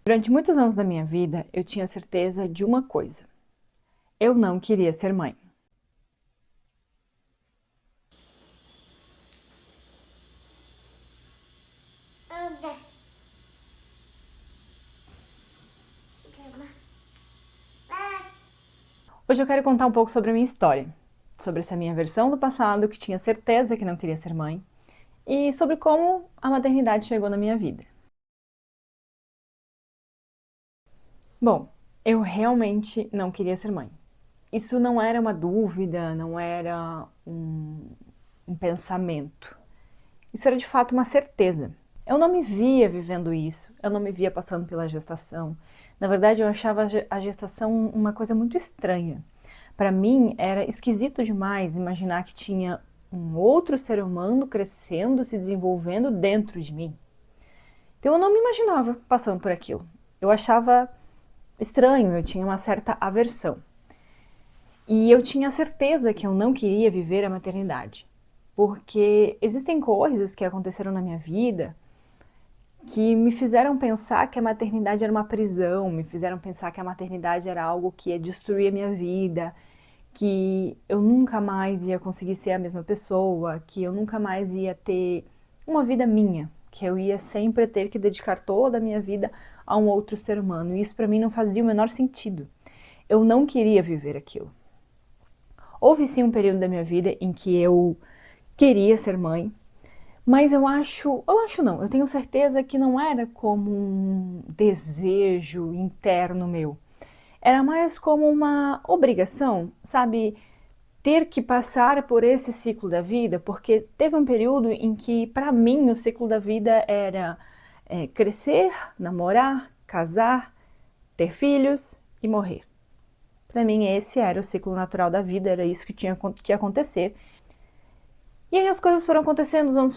Durante muitos anos da minha vida, eu tinha certeza de uma coisa: eu não queria ser mãe. Hoje eu quero contar um pouco sobre a minha história, sobre essa minha versão do passado que tinha certeza que não queria ser mãe e sobre como a maternidade chegou na minha vida. Bom, eu realmente não queria ser mãe. Isso não era uma dúvida, não era um pensamento. Isso era de fato uma certeza. Eu não me via vivendo isso, eu não me via passando pela gestação. Na verdade, eu achava a gestação uma coisa muito estranha. Para mim, era esquisito demais imaginar que tinha um outro ser humano crescendo, se desenvolvendo dentro de mim. Então, eu não me imaginava passando por aquilo. Eu achava estranho, eu tinha uma certa aversão. E eu tinha certeza que eu não queria viver a maternidade, porque existem coisas que aconteceram na minha vida que me fizeram pensar que a maternidade era uma prisão, me fizeram pensar que a maternidade era algo que ia destruir a minha vida, que eu nunca mais ia conseguir ser a mesma pessoa, que eu nunca mais ia ter uma vida minha, que eu ia sempre ter que dedicar toda a minha vida a um outro ser humano. E isso para mim não fazia o menor sentido. Eu não queria viver aquilo. Houve sim um período da minha vida em que eu queria ser mãe, mas eu tenho certeza que não era como um desejo interno meu. Era mais como uma obrigação, sabe? Ter que passar por esse ciclo da vida, porque teve um período em que, para mim, o ciclo da vida era crescer, namorar, casar, ter filhos e morrer. Para mim, esse era o ciclo natural da vida, era isso que tinha que acontecer. E aí as coisas foram acontecendo, os anos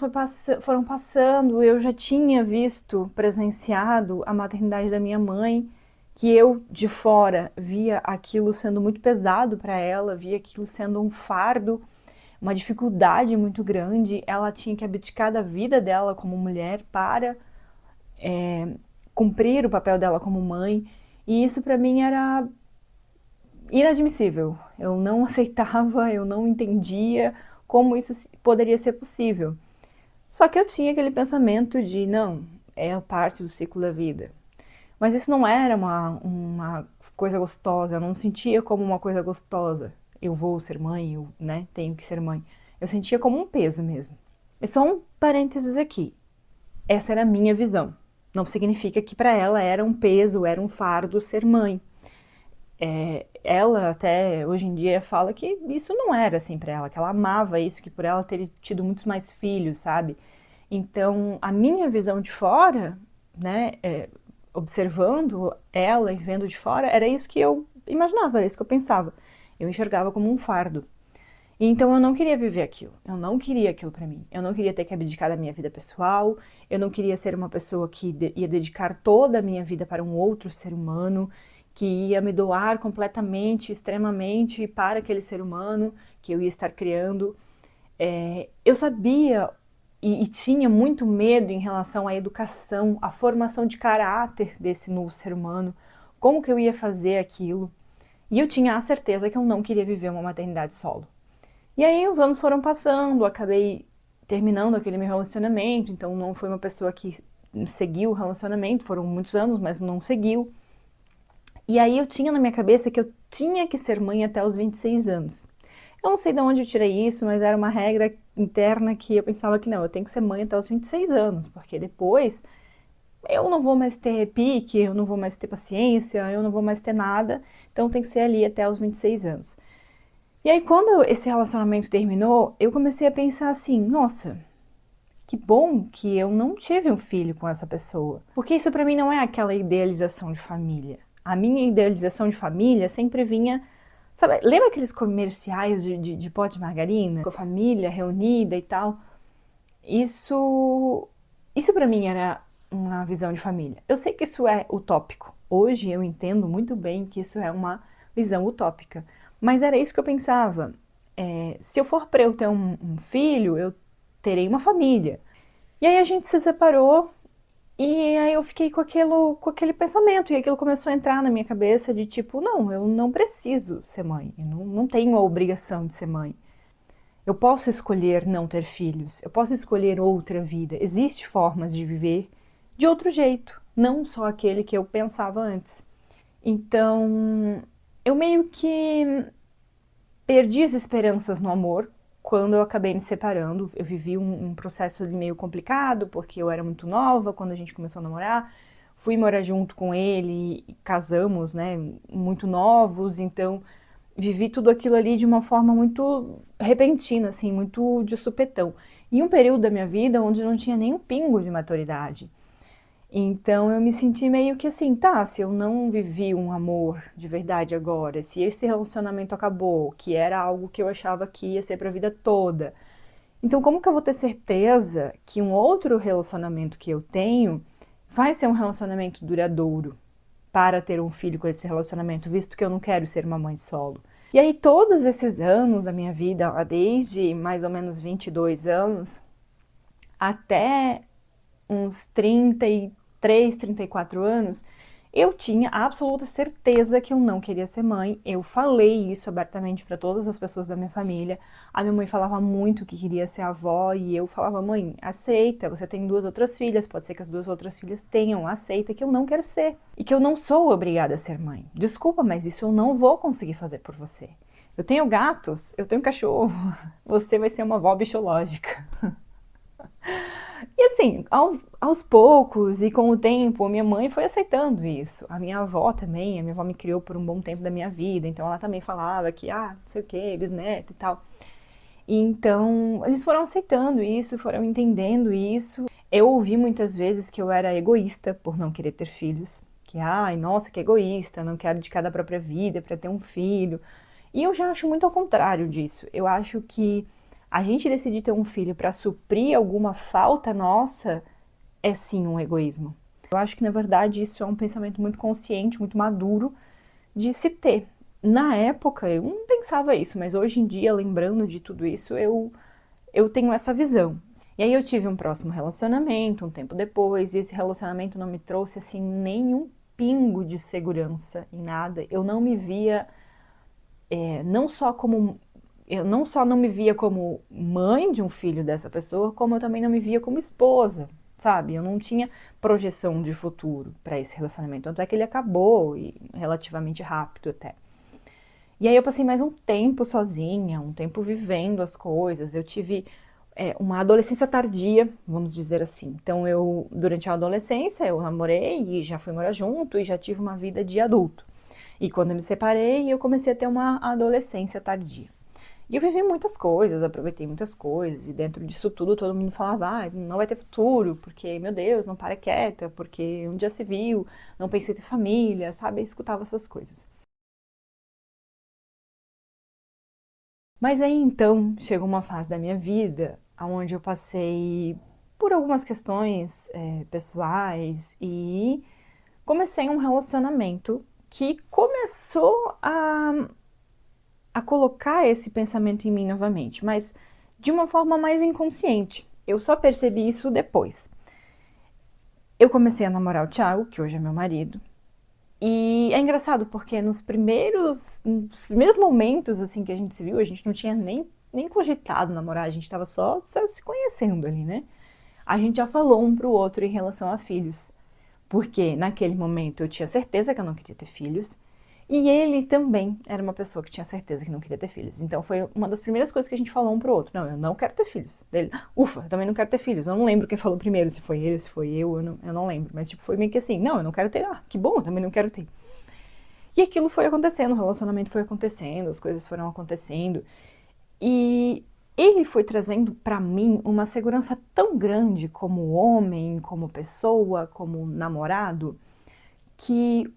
foram passando, eu já tinha visto, presenciado a maternidade da minha mãe, que eu de fora via aquilo sendo muito pesado para ela, via aquilo sendo um fardo, uma dificuldade muito grande. Ela tinha que abdicar da vida dela como mulher para cumprir o papel dela como mãe, e isso para mim era inadmissível. Eu não aceitava, eu não entendia como isso poderia ser possível. Só que eu tinha aquele pensamento de, não, é parte do ciclo da vida. Mas isso não era uma coisa gostosa, eu não sentia como uma coisa gostosa. Eu vou ser mãe, eu tenho que ser mãe. Eu sentia como um peso mesmo. E só um parênteses aqui. Essa era a minha visão. Não significa que para ela era um peso, era um fardo ser mãe. Ela até hoje em dia fala que isso não era assim para ela, que ela amava isso, que por ela ter tido muitos mais filhos, sabe? Então, a minha visão de fora, né, observando ela e vendo de fora, era isso que eu imaginava, era isso que eu pensava. Eu enxergava como um fardo. Então eu não queria viver aquilo, eu não queria aquilo para mim. Eu não queria ter que abdicar da minha vida pessoal, eu não queria ser uma pessoa que ia dedicar toda a minha vida para um outro ser humano, que ia me doar completamente, extremamente para aquele ser humano que eu ia estar criando. Eu sabia e tinha muito medo em relação à educação, à formação de caráter desse novo ser humano, como que eu ia fazer aquilo. E eu tinha a certeza que eu não queria viver uma maternidade solo. E aí os anos foram passando, acabei terminando aquele meu relacionamento, então não foi uma pessoa que seguiu o relacionamento, foram muitos anos, mas não seguiu. E aí eu tinha na minha cabeça que eu tinha que ser mãe até os 26 anos. Eu não sei de onde eu tirei isso, mas era uma regra interna que eu pensava que não, eu tenho que ser mãe até os 26 anos, porque depois eu não vou mais ter pique, eu não vou mais ter paciência, eu não vou mais ter nada, então tem que ser ali até os 26 anos. E aí quando esse relacionamento terminou, eu comecei a pensar assim, nossa, que bom que eu não tive um filho com essa pessoa. Porque isso pra mim não é aquela idealização de família. A minha idealização de família sempre vinha, sabe, lembra aqueles comerciais de pó de margarina? Com a família reunida e tal. Isso para mim era uma visão de família. Eu sei que isso é utópico. Hoje eu entendo muito bem que isso é uma visão utópica. Mas era isso que eu pensava. Se eu for para eu ter um filho, eu terei uma família. E aí a gente se separou E aí eu fiquei com aquele pensamento, e aquilo começou a entrar na minha cabeça de tipo, não, eu não preciso ser mãe, eu não tenho a obrigação de ser mãe. Eu posso escolher não ter filhos, eu posso escolher outra vida. Existem formas de viver de outro jeito, não só aquele que eu pensava antes. Então, eu meio que perdi as esperanças no amor quando eu acabei me separando. Eu vivi um processo ali meio complicado, porque eu era muito nova quando a gente começou a namorar. Fui morar junto com ele, e casamos, né, muito novos, então vivi tudo aquilo ali de uma forma muito repentina, assim, muito de supetão. Em um período da minha vida onde não tinha nem um pingo de maturidade. Então eu me senti meio que assim, tá, se eu não vivi um amor de verdade agora, se esse relacionamento acabou, que era algo que eu achava que ia ser pra vida toda, então como que eu vou ter certeza que um outro relacionamento que eu tenho vai ser um relacionamento duradouro para ter um filho com esse relacionamento, visto que eu não quero ser uma mãe solo? E aí todos esses anos da minha vida, desde mais ou menos 22 anos até uns 33, 34 anos, eu tinha absoluta certeza que eu não queria ser mãe. Eu falei isso abertamente para todas as pessoas da minha família. A minha mãe falava muito que queria ser avó e eu falava, mãe, aceita, você tem duas outras filhas, pode ser que as duas outras filhas tenham, aceita que eu não quero ser e que eu não sou obrigada a ser mãe. Desculpa, mas isso eu não vou conseguir fazer por você. Eu tenho gatos, eu tenho cachorro, você vai ser uma avó bichológica. E assim, aos poucos e com o tempo, a minha mãe foi aceitando isso. A minha avó também, a minha avó me criou por um bom tempo da minha vida, então ela também falava que, não sei o que, bisneto e tal. E então, eles foram aceitando isso, foram entendendo isso. Eu ouvi muitas vezes que eu era egoísta por não querer ter filhos. Que, ai, nossa, que egoísta, não quero dedicar da própria vida para ter um filho. E eu já acho muito ao contrário disso. Eu acho que a gente decidir ter um filho para suprir alguma falta nossa é sim um egoísmo. Eu acho que na verdade isso é um pensamento muito consciente, muito maduro de se ter. Na época eu não pensava isso, mas hoje em dia, lembrando de tudo isso, eu tenho essa visão. E aí eu tive um próximo relacionamento, um tempo depois, e esse relacionamento não me trouxe assim nenhum pingo de segurança em nada. Eu não me via não só como eu não só não me via como mãe de um filho dessa pessoa, como eu também não me via como esposa, sabe? Eu não tinha projeção de futuro para esse relacionamento, tanto é que ele acabou e relativamente rápido até. E aí eu passei mais um tempo sozinha, um tempo vivendo as coisas. Eu tive uma adolescência tardia, vamos dizer assim. Então eu, durante a adolescência, eu namorei e já fui morar junto e já tive uma vida de adulto. E quando eu me separei, eu comecei a ter uma adolescência tardia. E eu vivi muitas coisas, aproveitei muitas coisas, e dentro disso tudo todo mundo falava, não vai ter futuro, porque, meu Deus, não para quieta, porque um dia se viu, não pensei em ter família, sabe? Eu escutava essas coisas. Mas aí então chegou uma fase da minha vida onde eu passei por algumas questões pessoais e comecei um relacionamento que começou a colocar esse pensamento em mim novamente, mas de uma forma mais inconsciente. Eu só percebi isso depois. Eu comecei a namorar o Thiago, que hoje é meu marido, e é engraçado porque nos primeiros momentos assim que a gente se viu, a gente não tinha nem cogitado namorar, a gente estava só se conhecendo ali, né? A gente já falou um pro outro em relação a filhos, porque naquele momento eu tinha certeza que eu não queria ter filhos, e ele também era uma pessoa que tinha certeza que não queria ter filhos. Então foi uma das primeiras coisas que a gente falou um pro outro. Não, eu não quero ter filhos. Ele, ufa, eu também não quero ter filhos. Eu não lembro quem falou primeiro, se foi ele, se foi eu não lembro. Mas tipo, foi meio que assim, não, eu não quero ter. Ah, que bom, eu também não quero ter. E aquilo foi acontecendo, o relacionamento foi acontecendo, as coisas foram acontecendo. E ele foi trazendo pra mim uma segurança tão grande como homem, como pessoa, como namorado, que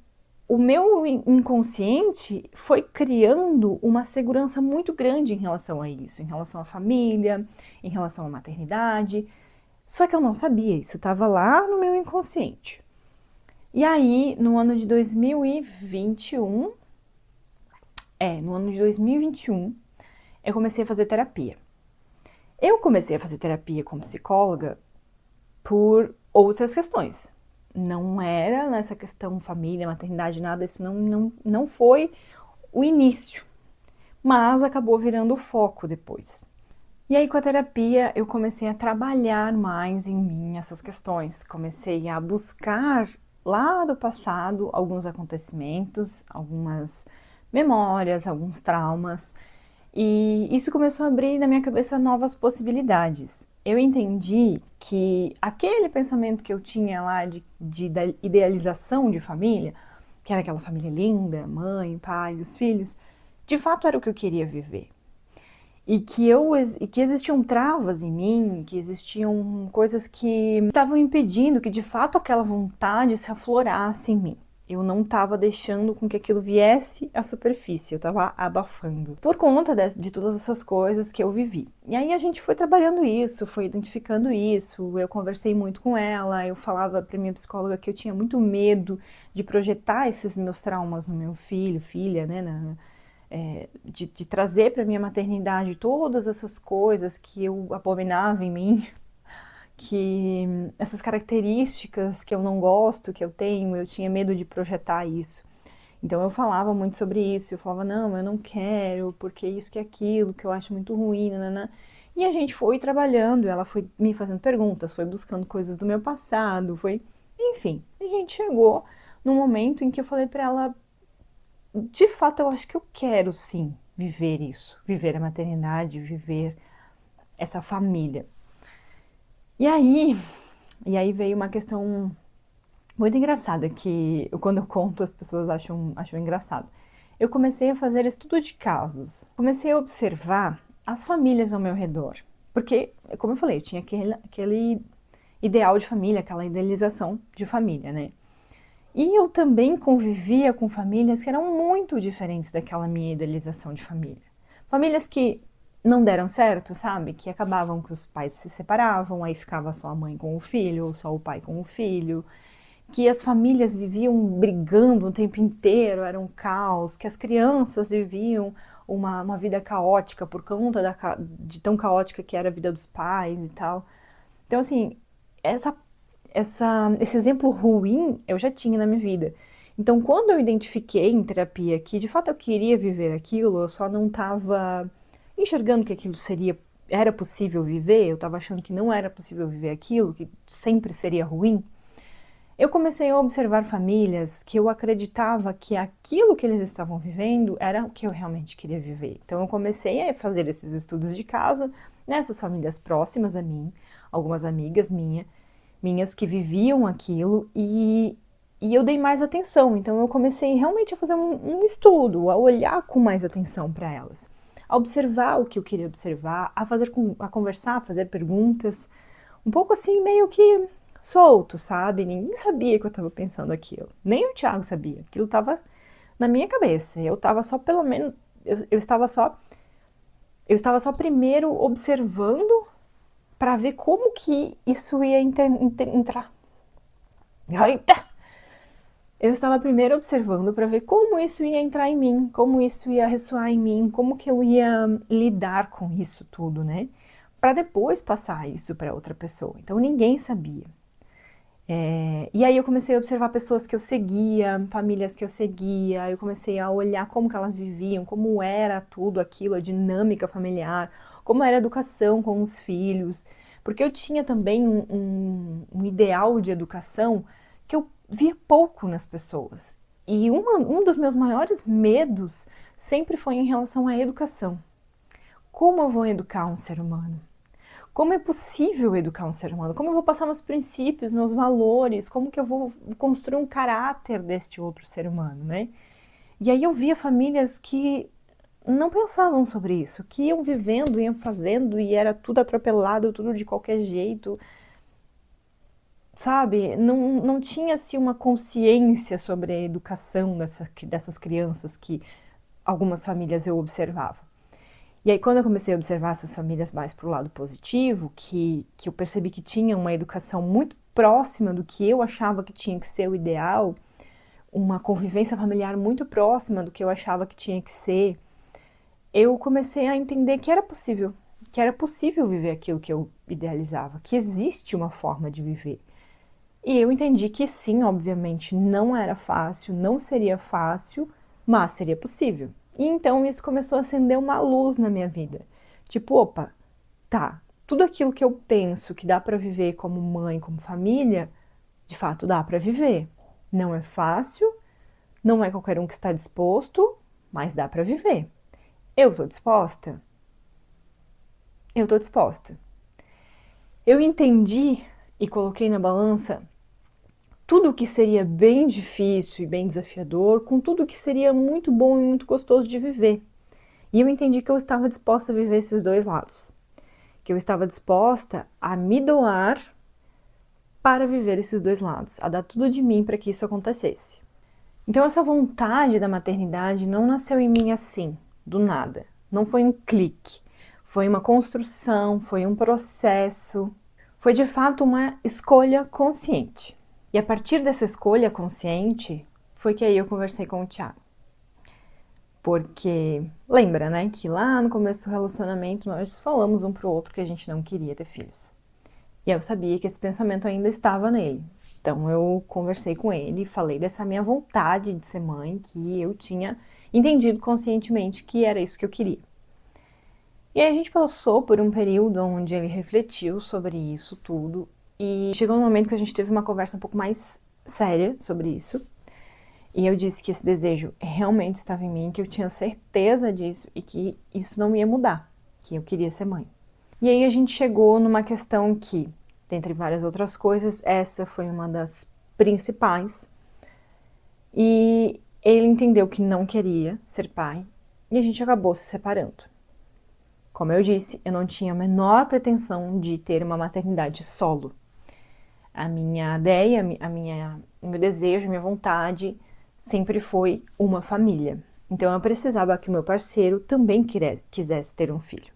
o meu inconsciente foi criando uma segurança muito grande em relação a isso, em relação à família, em relação à maternidade. Só que eu não sabia, isso estava lá no meu inconsciente. E aí, no ano de 2021, no ano de 2021, eu comecei a fazer terapia. Eu comecei a fazer terapia como psicóloga por outras questões. Não era nessa questão família, maternidade, nada, isso não foi o início, mas acabou virando o foco depois. E aí com a terapia eu comecei a trabalhar mais em mim essas questões, comecei a buscar lá do passado alguns acontecimentos, algumas memórias, alguns traumas, e isso começou a abrir na minha cabeça novas possibilidades. Eu entendi que aquele pensamento que eu tinha lá de idealização de família, que era aquela família linda, mãe, pai, os filhos, de fato era o que eu queria viver. E que existiam travas em mim, que existiam coisas que estavam impedindo que de fato aquela vontade se aflorasse em mim. Eu não estava deixando com que aquilo viesse à superfície, eu estava abafando. Por conta de todas essas coisas que eu vivi. E aí a gente foi trabalhando isso, foi identificando isso, eu conversei muito com ela, eu falava para minha psicóloga que eu tinha muito medo de projetar esses meus traumas no meu filho, filha, né, de trazer para minha maternidade todas essas coisas que eu abominava em mim, que essas características que eu não gosto, que eu tenho, eu tinha medo de projetar isso. Então eu falava muito sobre isso, eu falava, não, eu não quero, porque isso que é aquilo, que eu acho muito ruim, nanana. E a gente foi trabalhando, ela foi me fazendo perguntas, foi buscando coisas do meu passado, foi... Enfim, a gente chegou num momento em que eu falei para ela, de fato eu acho que eu quero sim viver isso, viver a maternidade, viver essa família. E aí veio uma questão muito engraçada, que quando eu conto as pessoas acham engraçado. Eu comecei a fazer estudo de casos, comecei a observar as famílias ao meu redor. Porque, como eu falei, eu tinha aquele ideal de família, aquela idealização de família, né? E eu também convivia com famílias que eram muito diferentes daquela minha idealização de família. Famílias que não deram certo, sabe? Que acabavam que os pais se separavam, aí ficava só a mãe com o filho, ou só o pai com o filho. Que as famílias viviam brigando o tempo inteiro, era um caos. Que as crianças viviam uma vida caótica por conta de tão caótica que era a vida dos pais e tal. Então, assim, esse exemplo ruim eu já tinha na minha vida. Então, quando eu identifiquei em terapia que de fato eu queria viver aquilo, eu só não estava enxergando que aquilo era possível viver, eu estava achando que não era possível viver aquilo, que sempre seria ruim, eu comecei a observar famílias que eu acreditava que aquilo que eles estavam vivendo era o que eu realmente queria viver. Então eu comecei a fazer esses estudos de caso nessas famílias próximas a mim, algumas amigas minhas que viviam aquilo e eu dei mais atenção. Então eu comecei realmente a fazer um estudo, a olhar com mais atenção para elas, a observar o que eu queria observar, a conversar, a fazer perguntas, um pouco assim meio que solto, sabe? Ninguém sabia que eu estava pensando aquilo, nem o Thiago sabia. Aquilo estava na minha cabeça. Eu estava só pelo menos, eu estava só primeiro observando para ver como que isso ia entrar. Eita! Eu estava primeiro observando para ver como isso ia entrar em mim, como isso ia ressoar em mim, como que eu ia lidar com isso tudo, né? Para depois passar isso para outra pessoa. Então ninguém sabia. E aí eu comecei a observar pessoas que eu seguia, famílias que eu seguia, eu comecei a olhar como que elas viviam, como era tudo aquilo, a dinâmica familiar, como era a educação com os filhos, porque eu tinha também um ideal de educação que eu via pouco nas pessoas. E um dos meus maiores medos sempre foi em relação à educação. Como eu vou educar um ser humano? Como é possível educar um ser humano? Como eu vou passar meus princípios, meus valores? Como que eu vou construir um caráter deste outro ser humano, né? E aí eu via famílias que não pensavam sobre isso, que iam vivendo, iam fazendo e era tudo atropelado, tudo de qualquer jeito, sabe? Não tinha-se uma consciência sobre a educação dessas crianças que algumas famílias eu observava. E aí quando eu comecei a observar essas famílias mais pro lado positivo, que eu percebi que tinham uma educação muito próxima do que eu achava que tinha que ser o ideal, uma convivência familiar muito próxima do que eu achava que tinha que ser, eu comecei a entender que era possível viver aquilo que eu idealizava, que existe uma forma de viver. E eu entendi que sim, obviamente, não era fácil, não seria fácil, mas seria possível. E então isso começou a acender uma luz na minha vida. Tipo, opa, tá, tudo aquilo que eu penso que dá pra viver como mãe, como família, de fato dá pra viver. Não é fácil, não é qualquer um que está disposto, mas dá pra viver. Eu tô disposta? Eu tô disposta. Eu entendi e coloquei na balança tudo o que seria bem difícil e bem desafiador, com tudo o que seria muito bom e muito gostoso de viver. E eu entendi que eu estava disposta a viver esses dois lados. Que eu estava disposta a me doar para viver esses dois lados, a dar tudo de mim para que isso acontecesse. Então essa vontade da maternidade não nasceu em mim assim, do nada. Não foi um clique, foi uma construção, foi um processo, foi de fato uma escolha consciente. E a partir dessa escolha consciente, foi que aí eu conversei com o Thiago. Porque lembra, né, que lá no começo do relacionamento nós falamos um pro outro que a gente não queria ter filhos. E eu sabia que esse pensamento ainda estava nele. Então eu conversei com ele e falei dessa minha vontade de ser mãe, que eu tinha entendido conscientemente que era isso que eu queria. E aí a gente passou por um período onde ele refletiu sobre isso tudo e chegou um momento que a gente teve uma conversa um pouco mais séria sobre isso. E eu disse que esse desejo realmente estava em mim, que eu tinha certeza disso e que isso não ia mudar, que eu queria ser mãe. E aí a gente chegou numa questão que, dentre várias outras coisas, essa foi uma das principais. E ele entendeu que não queria ser pai e a gente acabou se separando. Como eu disse, eu não tinha a menor pretensão de ter uma maternidade solo. A minha ideia, o meu desejo, a minha vontade sempre foi uma família. Então eu precisava que o meu parceiro também quisesse ter um filho.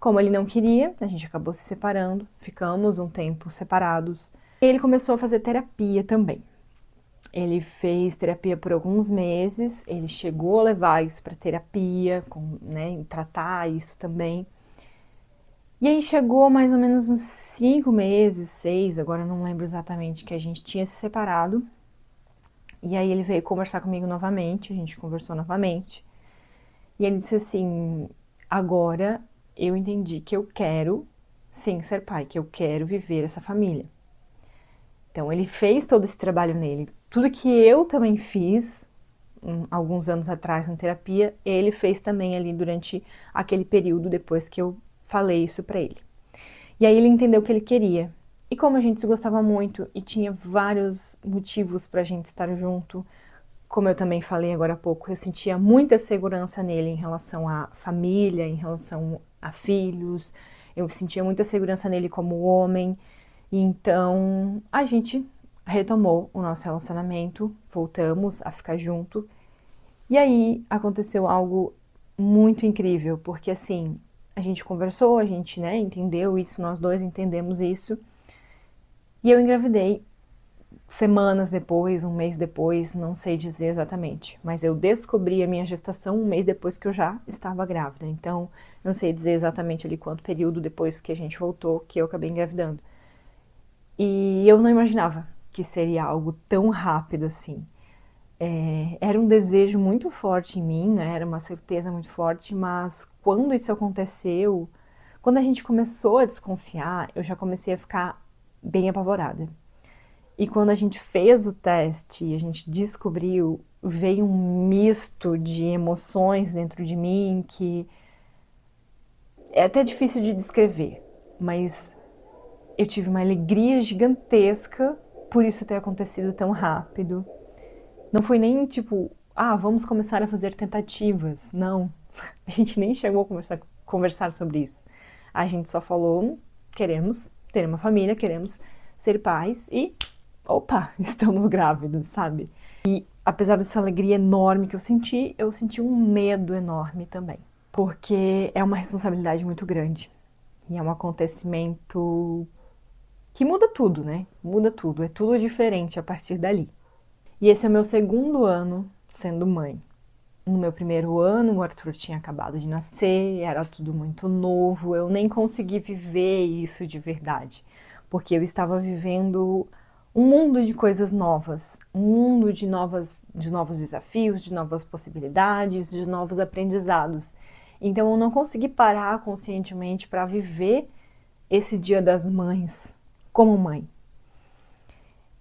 Como ele não queria, a gente acabou se separando, ficamos um tempo separados. E ele começou a fazer terapia também. Ele fez terapia por alguns meses, ele chegou a levar isso para terapia, tratar isso também. E aí chegou mais ou menos uns 5 meses, 6, agora eu não lembro exatamente, que a gente tinha se separado. E aí ele veio conversar comigo novamente, a gente conversou novamente. E ele disse assim, agora eu entendi que eu quero sim ser pai, que eu quero viver essa família. Então ele fez todo esse trabalho nele. Tudo que eu também fiz alguns anos atrás na terapia, ele fez também ali durante aquele período depois que eu falei isso pra ele. E aí ele entendeu o que ele queria. E como a gente se gostava muito e tinha vários motivos pra gente estar junto, como eu também falei agora há pouco, eu sentia muita segurança nele em relação à família, em relação a filhos, eu sentia muita segurança nele como homem. Então a gente retomou o nosso relacionamento, voltamos a ficar junto. E aí aconteceu algo muito incrível, porque assim, a gente conversou, a gente, entendeu isso, nós dois entendemos isso. E eu engravidei semanas depois, um mês depois, não sei dizer exatamente. Mas eu descobri a minha gestação um mês depois que eu já estava grávida. Então, não sei dizer exatamente ali quanto período depois que a gente voltou que eu acabei engravidando. E eu não imaginava que seria algo tão rápido assim. Era um desejo muito forte em mim, né? Era uma certeza muito forte, mas quando isso aconteceu, quando a gente começou a desconfiar, eu já comecei a ficar bem apavorada. E quando a gente fez o teste e a gente descobriu, veio um misto de emoções dentro de mim que é até difícil de descrever, mas eu tive uma alegria gigantesca por isso ter acontecido tão rápido. Não foi nem tipo, vamos começar a fazer tentativas. Não, a gente nem chegou a conversar sobre isso. A gente só falou, queremos ter uma família, queremos ser pais e, opa, estamos grávidos, sabe? E apesar dessa alegria enorme que eu senti um medo enorme também. Porque é uma responsabilidade muito grande. E é um acontecimento que muda tudo, né? Muda tudo, é tudo diferente a partir dali. E esse é o meu segundo ano sendo mãe. No meu primeiro ano, o Arthur tinha acabado de nascer, era tudo muito novo, eu nem consegui viver isso de verdade, porque eu estava vivendo um mundo de coisas novas, um mundo de novos desafios, de novas possibilidades, de novos aprendizados. Então eu não consegui parar conscientemente para viver esse Dia das Mães como mãe.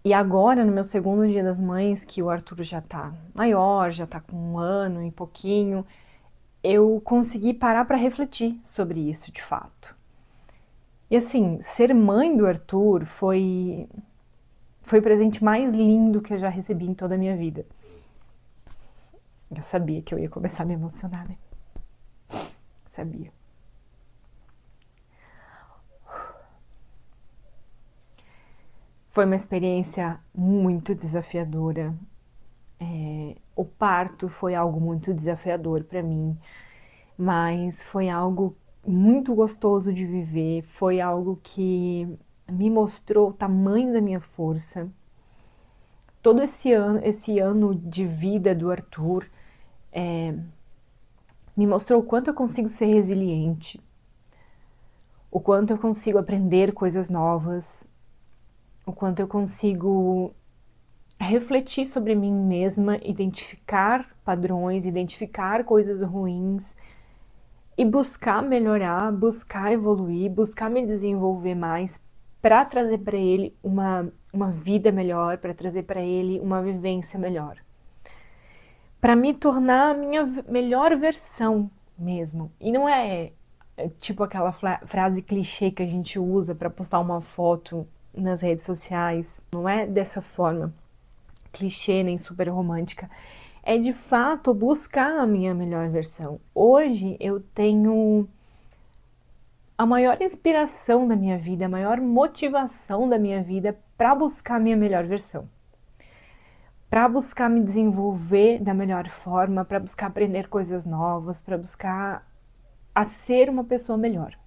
E agora, no meu segundo Dia das Mães, que o Arthur já tá maior, já tá com 1 ano e pouquinho, eu consegui parar para refletir sobre isso de fato. E assim, ser mãe do Arthur foi o presente mais lindo que eu já recebi em toda a minha vida. Eu sabia que eu ia começar a me emocionar, né? Sabia. Foi uma experiência muito desafiadora. O parto foi algo muito desafiador para mim, mas foi algo muito gostoso de viver, foi algo que me mostrou o tamanho da minha força. Todo esse ano de vida do Arthur me mostrou o quanto eu consigo ser resiliente, o quanto eu consigo aprender coisas novas, o quanto eu consigo refletir sobre mim mesma, identificar padrões, identificar coisas ruins e buscar melhorar, buscar evoluir, buscar me desenvolver mais para trazer para ele uma vida melhor, para trazer para ele uma vivência melhor. Para me tornar a minha melhor versão mesmo. E não é tipo aquela frase clichê que a gente usa para postar uma foto nas redes sociais. Não é dessa forma clichê nem super romântica. É de fato buscar a minha melhor versão. Hoje eu tenho a maior inspiração da minha vida, a maior motivação da minha vida para buscar a minha melhor versão. Para buscar me desenvolver da melhor forma, para buscar aprender coisas novas, para buscar a ser uma pessoa melhor.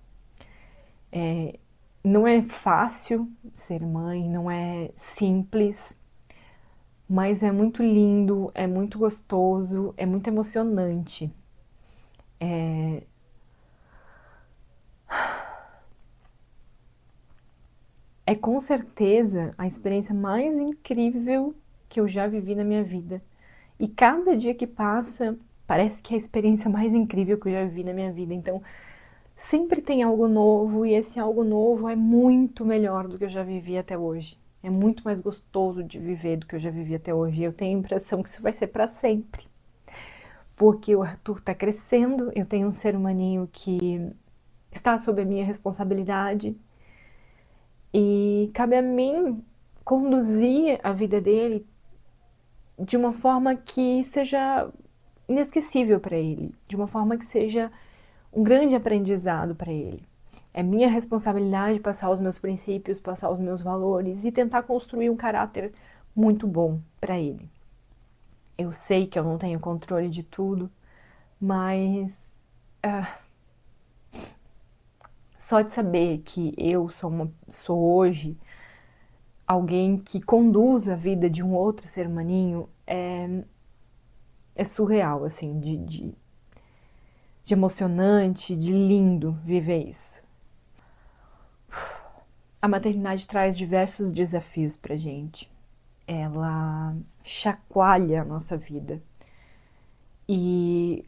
Não é fácil ser mãe, não é simples, mas é muito lindo, é muito gostoso, é muito emocionante. É com certeza a experiência mais incrível que eu já vivi na minha vida. E cada dia que passa, parece que é a experiência mais incrível que eu já vivi na minha vida. Então, sempre tem algo novo e esse algo novo é muito melhor do que eu já vivi até hoje. É muito mais gostoso de viver do que eu já vivi até hoje. E eu tenho a impressão que isso vai ser para sempre. Porque o Arthur está crescendo, eu tenho um ser humaninho que está sob a minha responsabilidade. E cabe a mim conduzir a vida dele de uma forma que seja inesquecível para ele, de uma forma que seja um grande aprendizado para ele. É minha responsabilidade passar os meus princípios, passar os meus valores e tentar construir um caráter muito bom para ele. Eu sei que eu não tenho controle de tudo, mas só de saber que eu sou hoje alguém que conduz a vida de um outro ser humaninho é surreal, assim, de emocionante, de lindo viver isso. A maternidade traz diversos desafios pra gente. Ela chacoalha a nossa vida e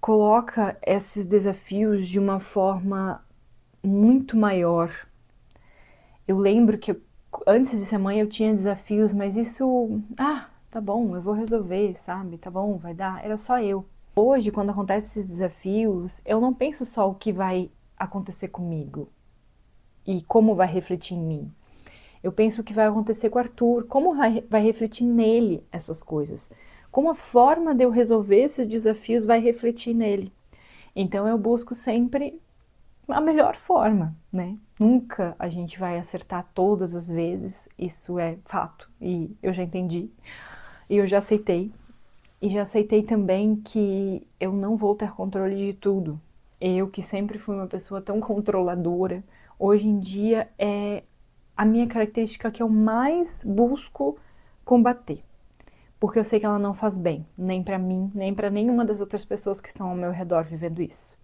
coloca esses desafios de uma forma muito maior. Eu lembro que antes de ser mãe eu tinha desafios, mas isso, tá bom, eu vou resolver, sabe? Tá bom, vai dar. Era só eu. Hoje, quando acontecem esses desafios, eu não penso só o que vai acontecer comigo e como vai refletir em mim. Eu penso o que vai acontecer com o Arthur, como vai refletir nele essas coisas. Como a forma de eu resolver esses desafios vai refletir nele. Então eu busco sempre a melhor forma, né? Nunca a gente vai acertar todas as vezes, isso é fato. E eu já entendi, e eu já aceitei. E já aceitei também que eu não vou ter controle de tudo. Eu, que sempre fui uma pessoa tão controladora, hoje em dia é a minha característica que eu mais busco combater. Porque eu sei que ela não faz bem, nem pra mim, nem pra nenhuma das outras pessoas que estão ao meu redor vivendo isso.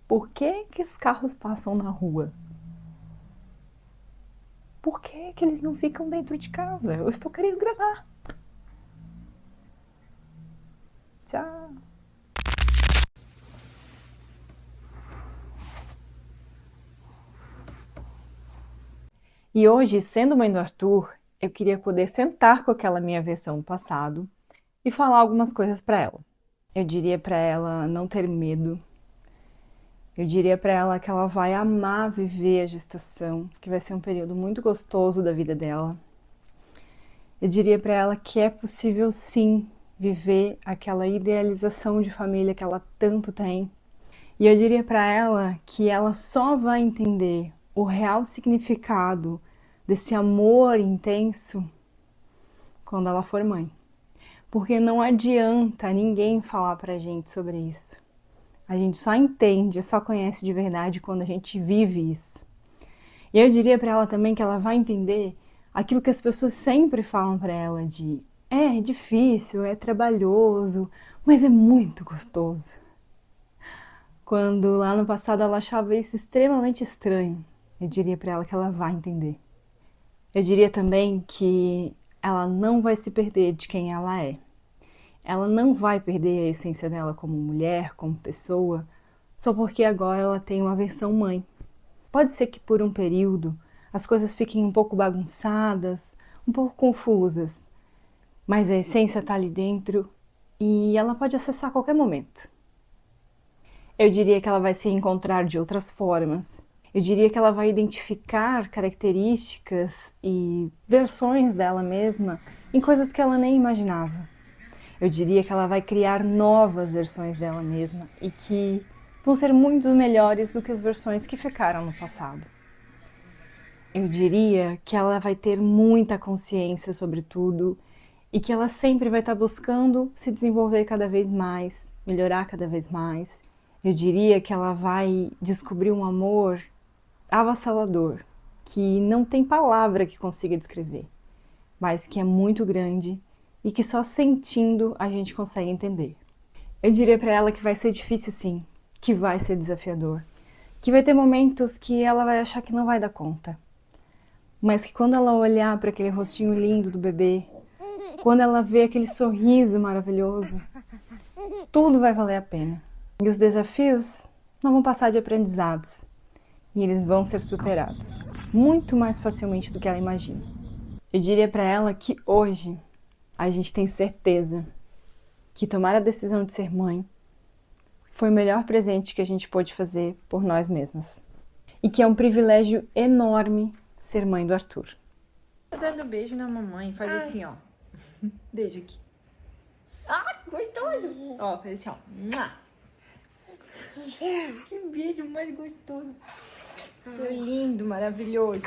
Por que que os carros passam na rua? Por que que eles não ficam dentro de casa? Eu estou querendo gravar. Tchau. E hoje, sendo mãe do Arthur, eu queria poder sentar com aquela minha versão do passado e falar algumas coisas para ela. Eu diria para ela não ter medo. Eu diria para ela que ela vai amar viver a gestação, que vai ser um período muito gostoso da vida dela. Eu diria para ela que é possível sim viver aquela idealização de família que ela tanto tem. E eu diria para ela que ela só vai entender o real significado desse amor intenso quando ela for mãe. Porque não adianta ninguém falar pra gente sobre isso. A gente só entende, só conhece de verdade quando a gente vive isso. E eu diria para ela também que ela vai entender aquilo que as pessoas sempre falam para ela de é difícil, é trabalhoso, mas é muito gostoso. Quando lá no passado ela achava isso extremamente estranho, eu diria para ela que ela vai entender. Eu diria também que ela não vai se perder de quem ela é. Ela não vai perder a essência dela como mulher, como pessoa, só porque agora ela tem uma versão mãe. Pode ser que por um período as coisas fiquem um pouco bagunçadas, um pouco confusas, mas a essência está ali dentro e ela pode acessar a qualquer momento. Eu diria que ela vai se encontrar de outras formas. Eu diria que ela vai identificar características e versões dela mesma em coisas que ela nem imaginava. Eu diria que ela vai criar novas versões dela mesma e que vão ser muito melhores do que as versões que ficaram no passado. Eu diria que ela vai ter muita consciência sobre tudo e que ela sempre vai estar buscando se desenvolver cada vez mais, melhorar cada vez mais. Eu diria que ela vai descobrir um amor avassalador, que não tem palavra que consiga descrever, mas que é muito grande e que só sentindo a gente consegue entender. Eu diria para ela que vai ser difícil sim, que vai ser desafiador, que vai ter momentos que ela vai achar que não vai dar conta, mas que quando ela olhar para aquele rostinho lindo do bebê, quando ela vê aquele sorriso maravilhoso, tudo vai valer a pena. E os desafios não vão passar de aprendizados, e eles vão ser superados, muito mais facilmente do que ela imagina. Eu diria para ela que hoje a gente tem certeza que tomar a decisão de ser mãe foi o melhor presente que a gente pôde fazer por nós mesmas. E que é um privilégio enorme ser mãe do Arthur. Tá dando um beijo na mamãe, faz assim, ó. Beijo aqui. Ah, gostoso! Ó, faz assim, ó. Que beijo mais gostoso. Seu lindo, maravilhoso.